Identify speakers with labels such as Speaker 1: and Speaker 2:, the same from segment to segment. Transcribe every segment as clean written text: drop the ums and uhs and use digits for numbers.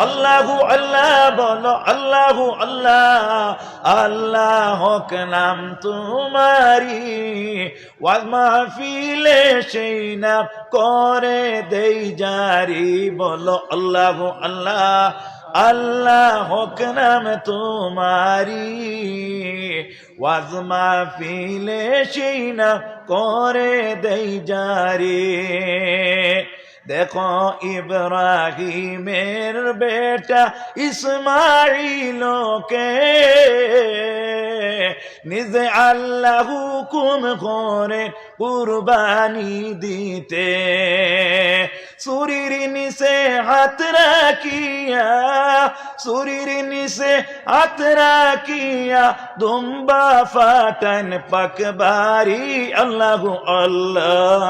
Speaker 1: আল্লাহু আল্লাহ বলো, আল্লাহু আল্লাহ, আল্লাহ কে নাম তোমারি, ওয়াজ মাহফিলে সেই নাম করে দেই জারি। বলো আল্লাহু আল্লাহ, আল্লাহ কে নাম তোমারি, ওয়াজ মাহফিলে সেই নাম করে দেই জারি। দেখো ইব্রাহিমের বেটা ইসমাইলকে নিজে আল্লাহ হুকুম করে কুরবানি দিতে। সুরির নিচে হাত রাখিয়া, সুরির নিচে হাত রাখিয়া দুম্বা ফাটান পাকবারি। আল্লাহু আল্লাহ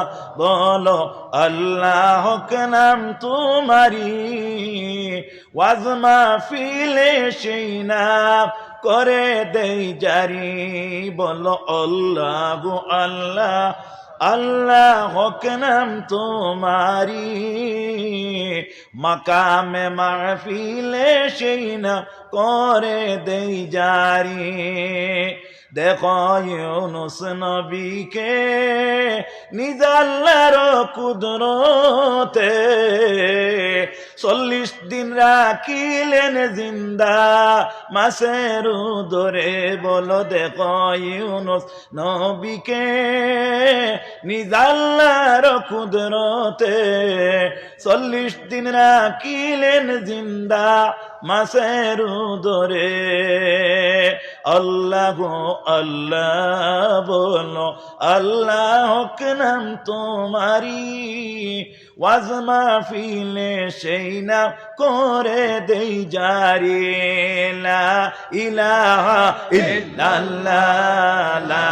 Speaker 1: বলো, আল্লাহ কে নাম তোমারি, ওয়াজ মাহফিলে সেই নাম করে দেই জারি। বলো আল্লাহু আল্লাহ, আল্লাহ কে নাম তোমারি, মাকামে মাহফিলে সেই নাম করে দেই জারি। দেখো ইউনুস নবীকে নিজ আল্লাহর কুদরতে 40 দিন রাখিলেন জিন্দা মাছের উদরে। বলো দেখো ইউনুস নবীকে নিজ আল্লাহর কুদরতে 40 দিন রাখিলেন জিন্দা মাছের উদরে। আল্লাহ আল্লাহ বলো, আল্লাহ কে নাম তোমারি, ওয়াজ মাহফিলে সেই নাম করে দেই জারি। লা ইলাহা ইল্লাল্লাহ, লা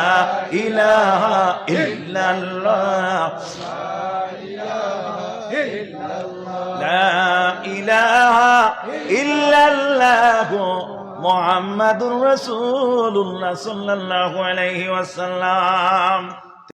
Speaker 1: ইলাহা ইল্লাল্লাহ, লা ইলাহা ইল্লাল্লাহ, মুহাম্মাদুর রাসূলুল্লাহ সাল্লাল্লাহু আলাইহি ওয়াসাল্লাম।